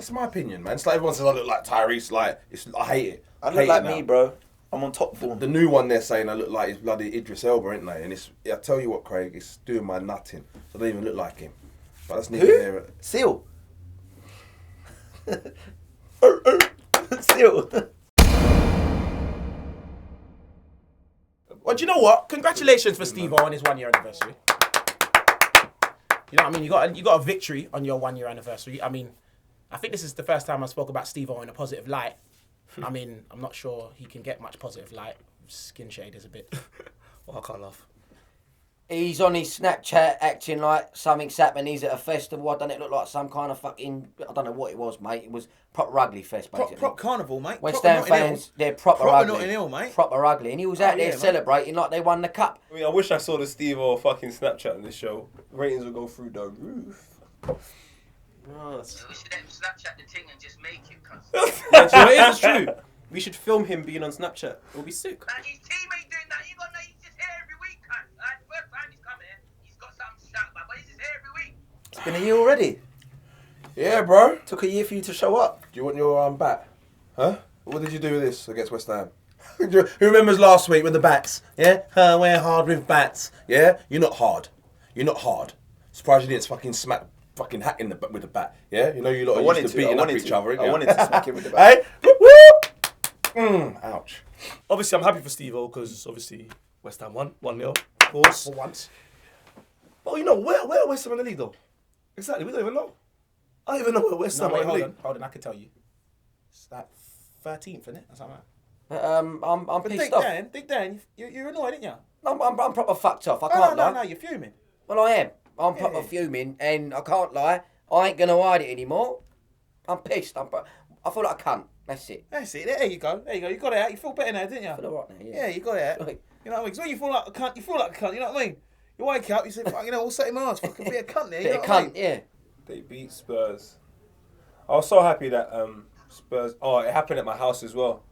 That's my opinion, man. It's like everyone says I look like Tyrese. Like, I hate it. I look like me, bro. I'm on top form. The new one they're saying I look like is bloody Idris Elba, ain't they? And I tell you what, Craig, it's doing my nutting. So I don't even look like him. But that's neither here nor Seal. Seal. Well, do you know what? Congratulations for Steve-O on his 1 year anniversary. You know what I mean? You got a victory on your 1 year anniversary. I mean, I think this is the first time I spoke about Steve-O in a positive light. I mean, I'm not sure he can get much positive light. Skin shade is a bit... Well, I can't laugh. He's on his Snapchat acting like something's happened. He's at a festival. I don't know, it looked like some kind of fucking... I don't know what it was, mate. It was proper ugly fest, basically. Prop carnival, mate. West Ham fans, they're proper ugly. Notting Hill, mate. Proper ugly. And he was out there celebrating like they won the cup. I mean, I wish I saw the Steve-O fucking Snapchat in this show. Ratings would go through the roof. We should Snapchat the thing and just make it, cuz. It's true. We should film him being on Snapchat. It'll be sick. His team ain't doing that. You got no, he's just here every week, cuz. Like, the first time he's coming here, he's got something to shout about, but he's just here every week. It's been a year already. Yeah, bro. Took a year for you to show up. Do you want your bat? Huh? What did you do with this against West Ham? Who remembers last week with the bats? Yeah? We're hard with bats. Yeah? You're not hard. You're not hard. Surprised you didn't fucking smack fucking hat in with the bat. Yeah? You know you lot are used to beating up each other. I wanted to smack him with the bat. Hey? Woo! Ouch. Obviously, I'm happy for Steve-O because obviously West Ham won 1-0, of course. For once. But you know, where are West Ham in the league though? Exactly, we don't even know. I don't even know where West Ham are in the league. Hold on, I can tell you. It's like 13th, isn't it? Or something like that. I'm pissed off. Think Dan, you're annoyed, aren't you? I'm proper fucked off. I can't lie. No, you're fuming. Well, I am. I'm proper fuming, and I can't lie. I ain't gonna hide it anymore. I'm pissed. I feel like a cunt. That's it. That's it. There you go. You got it out. You feel better now, didn't you? I feel alright now, yeah. Yeah, you got it out. You know what I mean? 'Cause when you feel like a cunt, you feel like a cunt. You know what I mean? You wake up, you say, "Fuck, we'll set him on. Fucking be a cunt there." You know Bit of what I cunt, mean? yeah. They beat Spurs. I was so happy that Spurs... Oh, it happened at my house as well.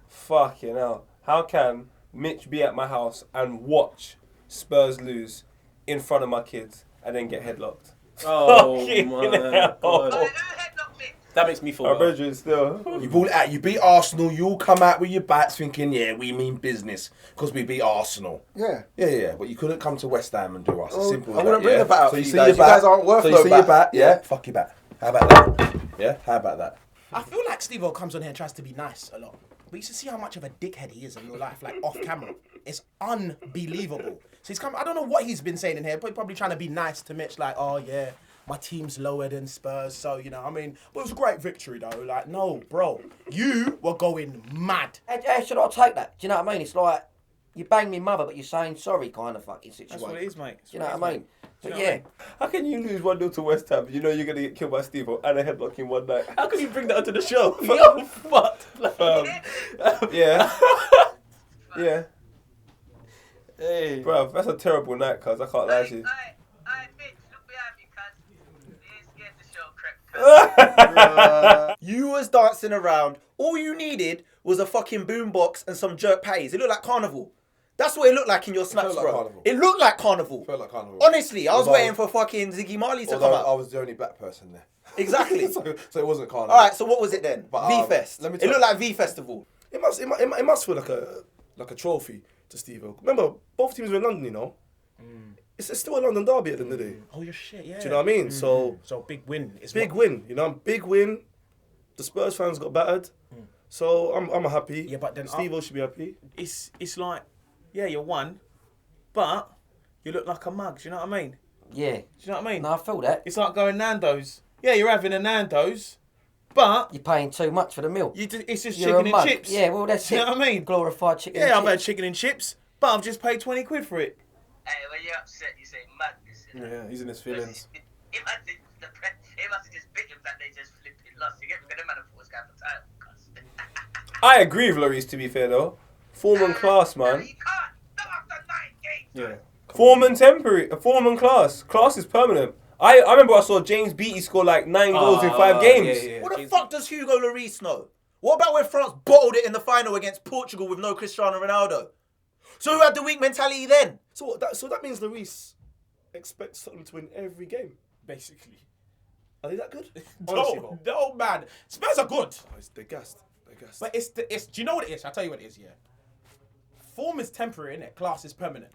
Fucking hell. How can Mitch be at my house and watch Spurs lose in front of my kids and then get headlocked? Oh Fucking my hell. God. Who headlocked me? That makes me feel My bad. brethren still. You ball it out. You beat Arsenal. You all come out with your bats thinking, yeah, we mean business because we beat Arsenal. Yeah. Yeah. But you couldn't come to West Ham and do us. It's simple as I wouldn't that, bring yeah? a bat out So for you you see guys. your You bat. guys aren't worth So no you see your bat. bat. Yeah. Fuck your bat. How about that? Yeah. How about that? I feel like Steve-O comes on here and tries to be nice a lot. But you should see how much of a dickhead he is in real life, like off camera. It's unbelievable. So he's come. I don't know what he's been saying in here, but probably trying to be nice to Mitch, like, oh yeah, my team's lower than Spurs, so you know, I mean, but it was a great victory though. Like, no, bro, you were going mad. How should I take that? Do you know what I mean? It's like you bang me mother, but you're saying sorry, kind of fucking situation. That's what it is, mate. Do you know what I mean? But know what I mean? How can you lose 1-0 to West Ham? You know you're going to get killed by Steve and a headlock in one night. How can you bring that onto the show? Yo, fuck. Yeah. Yeah. Hey. Bro, that's a terrible night, cuz. I can't lie to you. Aye, bitch, look behind me, cuz. He ain't scared to show crap, cuz. You was dancing around. All you needed was a fucking boombox and some jerk patties. It looked like carnival. That's what it looked like in your snaps, felt like bro. carnival. It looked like carnival. Felt like carnival. Honestly, I was Although- waiting for fucking Ziggy Marley to come Although out. I was the only black person there. Exactly. so it wasn't carnival. All right, so what was it then? But, V-Fest. let me It tell looked you- like V-Festival. It must feel like a trophy to Steve-O. Remember, both teams were in London, you know. It's still a London derby at the end of the day. Oh, your shit, yeah. Do you know what I mean? So big win. It's big win, you know. Big win. The Spurs fans got battered, so I'm happy. Yeah, but then Steve-O should be happy. It's like, yeah, you won, but you look like a mug. Do you know what I mean? Yeah. Do you know what I mean? No, I feel that. It's like going Nando's. Yeah, you're having a Nando's, but You're paying too much for the meal. it's just You're chicken a and mug. chips. Yeah, well, that's Do you it. know what I mean? Glorified chicken Yeah, and I've had chips. chicken and chips, but I've just paid 20 quid for it. Hey, when you're upset, you say madness. You know? Yeah, he's in his feelings. It must have just bit him that they just flipping lost. You get me? Because the man thought was going for title. I agree with Lloris, to be fair, though. Form and class, No, man. you can't. Not after 9 games. Yeah. Form and temporary. Form and class. Class is permanent. I remember I saw James Beattie score like 9 goals in 5 games. Yeah. What the fuck does Hugo Lloris know? What about when France bottled it in the final against Portugal with no Cristiano Ronaldo? So who had the weak mentality then? So that means Lloris expects Tottenham to win every game, basically. Are they that good? Honestly, bro. No, man. Spurs are good. Oh, they're gassed. They're gassed. But it's do you know what it is? I'll tell you what it is, yeah. Form is temporary, innit? Class is permanent.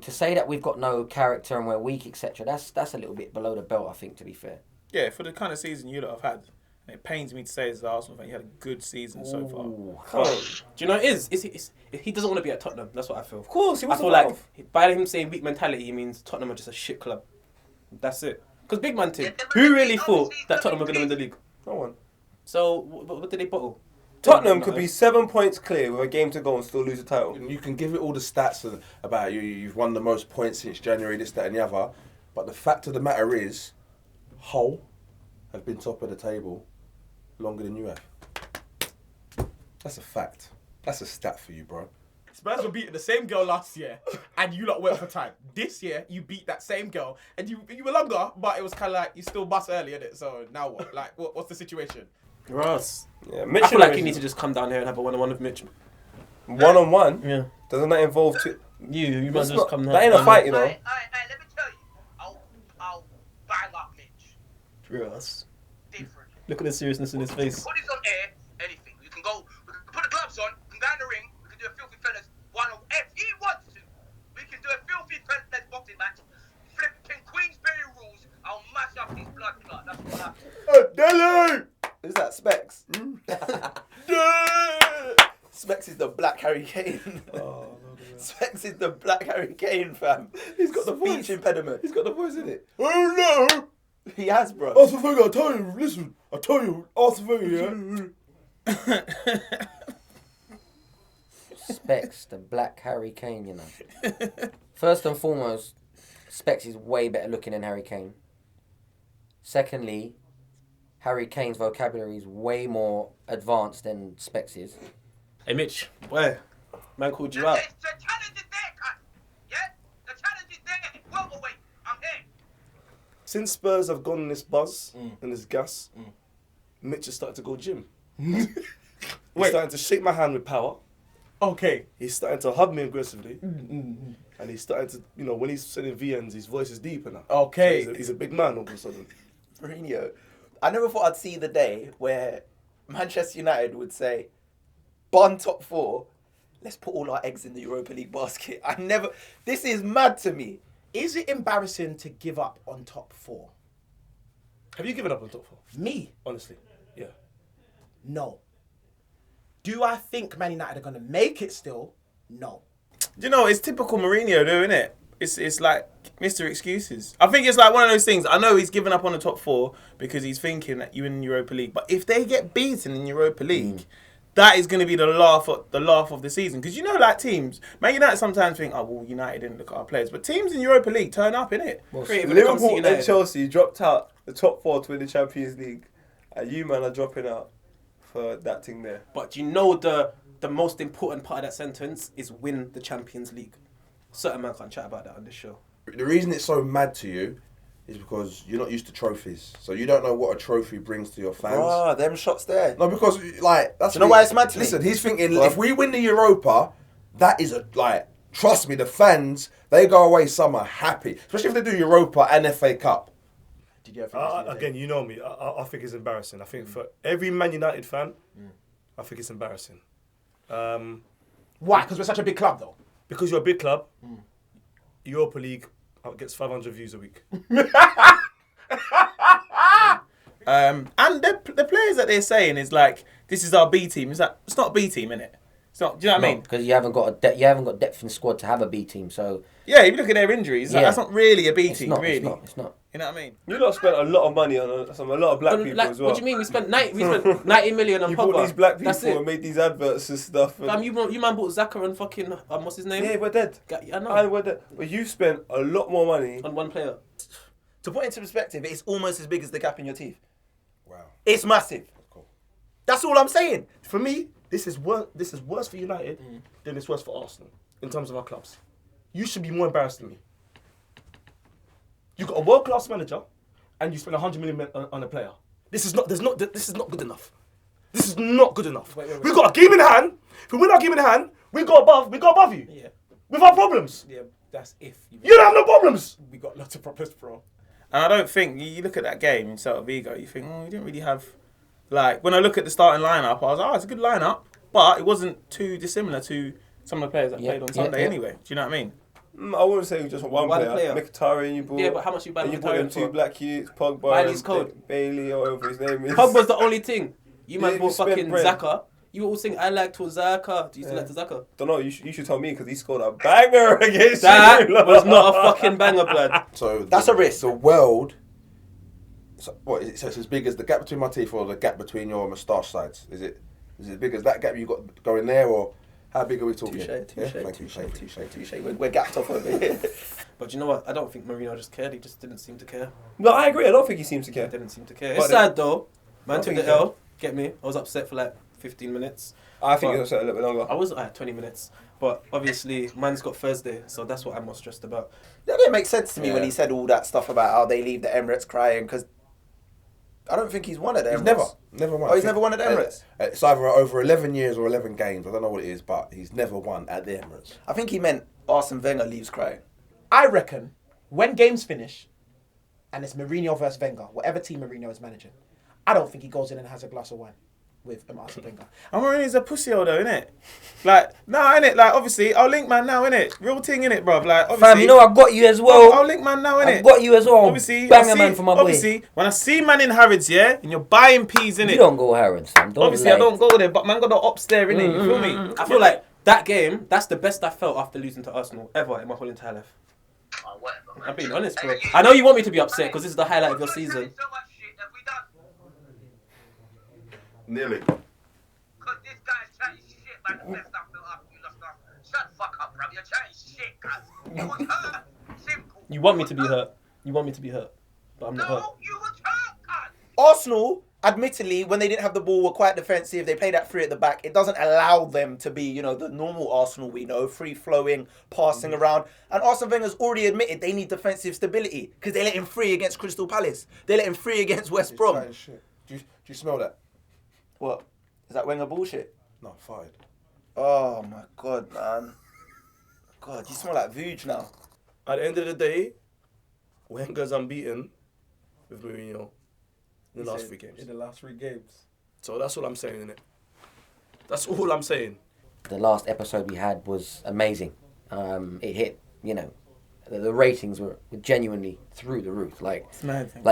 To say that we've got no character and we're weak, etc., that's a little bit below the belt, I think, to be fair. Yeah, for the kind of season you lot have had, and it pains me to say as an Arsenal fan, you had a good season so far. Do you know what it is? He doesn't want to be at Tottenham. That's what I feel. Of course, he I wants feel to like off. by him saying weak mentality, he means Tottenham are just a shit club. That's it. Because big man team, who really thought that Tottenham were going to win the league? No one. So what did they bottle? Tottenham could be 7 points clear with a game to go and still lose the title. You can give it all the stats about you've won the most points since January, this, that, and the other. But the fact of the matter is, Hull have been top of the table longer than you have. That's a fact. That's a stat for you, bro. Spurs were beating the same girl last year, and you lot went for time. This year, you beat that same girl, and you were longer, but it was kind of like you still bust early, innit? So now what? Like, what's the situation? Ross. Yeah, I feel like you need to just come down here and have a one-on-one with Mitch. One-on-one? Yeah. Doesn't that involve two? You That's must just not- come that ain't a fight, you know. Hey, let me tell you. I'll bang up Mitch. Ross. Different. Look at the seriousness in his face. Put this on air, anything. We can put the gloves on, we can go in the ring, we can do a Filthy Fellas if he wants to. We can do a Filthy Fellas boxing match. Flipping Queensberry rules, I'll mash up his blood clot. That's what happens. Delhi! Who's that? Specs? Specs is the Black Harry Kane. Specs is the Black Harry Kane, fam. He's got the speech impediment. He's got the voice in it. Oh no! He has, bro. Arthur Wenger, I tell you, listen. I tell you, Arthur Wenger, yeah? Specs, the Black Harry Kane, you know. First and foremost, Specs is way better looking than Harry Kane. Secondly, Harry Kane's vocabulary is way more advanced than Specs is. Hey Mitch, Where? man called you out. The challenge is there, cut. Yeah? The challenge is there. Welterweight. I'm here. Since Spurs have gone on this buzz and this gas, Mitch has started to go gym. He's starting to shake my hand with power. Okay. He's starting to hug me aggressively. And he's starting to, you know, when he's sending VNs, his voice is deeper now. Okay. So he's a big man all of a sudden. Mourinho. I never thought I'd see the day where Manchester United would say, Bun top 4, let's put all our eggs in the Europa League basket. This is mad to me. Is it embarrassing to give up on top 4? Have you given up on top 4? Me? Honestly. Yeah. No. Do I think Man United are going to make it still? No. Do you know, it's typical Mourinho though, isn't it? It's like Mr. Excuses. I think it's like one of those things. I know he's given up on the top 4 because he's thinking that you in Europa League. But if they get beaten in Europa League, that is going to be the laugh of the season. Because you know, like teams, Man United sometimes think, oh, well, United didn't look at our players. But teams in Europa League turn up, innit? Liverpool and Chelsea dropped out the top 4 to win the Champions League, and you man are dropping out for that thing there. But you know the most important part of that sentence is win the Champions League. Certain man can't chat about that on this show. The reason it's so mad to you is because you're not used to trophies. So you don't know what a trophy brings to your fans. Ah, them shots there. No, because, like, that's... Do you know why it's mad to me? Listen, he's thinking, if we win the Europa, that is trust me, the fans, they go away summer happy. Especially if they do Europa and FA Cup. Did you ever Again, you know me. I think it's embarrassing. I think for every Man United fan, I think it's embarrassing. Why? Because we're such a big club, though. Because you're a big club, Europa League gets 500 views a week. And the players that they're saying is like, this is our B team. It's like, it's not a B team, innit? It's not. Do you know what I mean? Because you haven't got depth in the squad to have a B team. So Yeah, if you look at their injuries, like, Yeah. that's not really a B it's team, not. really. It's not. You know what I mean? You lot spent a lot of money on a lot of black people Like, as well. what do you mean? We spent 90 million on You Pogba. bought these black That's people it. and made these adverts and stuff. And You man bought Zaka and fucking what's his name? yeah, we're dead. I know. And we're dead. But you spent a lot more money. On one player. To put it into perspective, it's almost as big as the gap in your teeth. Wow. It's massive. Cool. That's all I'm saying. For me, this is worse for United than it's worse for Arsenal in terms of our clubs. You should be more embarrassed than me. You got a world-class manager, and you spend 100 million on a player. This is not good enough. This is not good enough. Wait. We've got a game in hand. If we win our game in hand, we go above you. Yeah. With our problems. Yeah, that's if. You don't have no problems. We got lots of problems, bro. And I don't think you look at that game in Celta Vigo, you think, you didn't really have like when I look at the starting lineup, I was like, it's a good lineup, but it wasn't too dissimilar to some of the players that played on Sunday anyway. Do you know what I mean? I wouldn't say just one player. Mkhitaryan, you bought. Yeah, but how much you buy and you bought them Mkhitaryan two for? black youths, Pogba, Bailey's and code. Bailey, or whatever his name is. Pogba's the only thing. You Yeah, man you bought spent fucking bread. Zaka. You all sing I like to Zaka. Do you still like to Zaka? Don't know. You should tell me because he scored a banger against That you. was not a fucking banger, blood. So That's a risk. The world. So what is it? So it's as big as the gap between my teeth or the gap between your moustache sides? Is it as big as that gap you got going there, or how big are we talking? Thank you. We're gapped off over here. But you know what? I don't think Mourinho just cared. He just didn't seem to care. No, I agree. I don't think he seems to He care. didn't seem to care. But It's sad though. Man I took think the he L. Get me? I was upset for like 15 minutes. I think But- he was upset a little bit longer. I was 20 minutes. But obviously, man's got Thursday, so that's what I'm most stressed about. That didn't make sense to me when Yeah. he said all that stuff about how they leave the Emirates crying, because I don't think he's won at the He's Emirates. never won. Oh, he's never won at the Emirates? It's either over 11 years or 11 games. I don't know what it is, but he's never won at the Emirates. I think he meant Arsene Wenger leaves crying. I reckon when games finish and it's Mourinho versus Wenger, whatever team Mourinho is managing, I don't think he goes in and has a glass of wine with Arsene Wenger. And Mourinho's a pussy though, innit? Like, nah, innit? Like, obviously, I'll link man now, innit? Real thing, innit, bruv? Like, obviously. Fam, you know I got you as well. I'll link man now, innit? I've got you as well. Obviously, Banger man for my boy. Obviously, when I see man in Harrods, yeah, and you're buying peas, innit? You don't go Harrods, fam. Don't Obviously, lie. I don't go there, but man got the ops there, innit? You feel me? I feel like that game, that's the best I felt after losing to Arsenal ever in my whole entire life. Oh, whatever, man. I'm being honest, bro. Hey, you- I know you want me to be upset because this is the highlight of your You're season. saying so much shit. Have we done? Nearly. Because this guy's chatting shit about the best I felt after you lost last. Shut the fuck up, bro. You're chatting shit, cuz. You was hurt. Simple. You want me to be hurt. You want me to be hurt. But I'm not hurt. No, you was hurt, cuz. Arsenal, admittedly, when they didn't have the ball, were quite defensive. They played at three at the back. It doesn't allow them to be, the normal Arsenal we know, free-flowing, passing around. And Arsene Wenger's already admitted they need defensive stability because they let him free against Crystal Palace. They let him free against West Brom. Chatting shit. Do you smell that? What? Is that Wenger bullshit? No, fired. Oh, my God, man. God, you smell like Vuj now. At the end of the day, Wenger's unbeaten with Mourinho in the last 3 games. In the last 3 games. So that's all I'm saying, innit? That's all I'm saying. The last episode we had was amazing. It hit, the ratings were genuinely through the roof. Like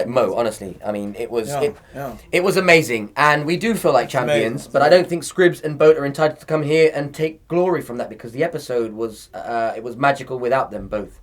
Mo, honestly. I mean, it was it was amazing, and we do feel like champions. But I don't think Scribs and Boat are entitled to come here and take glory from that because the episode was it was magical without them both.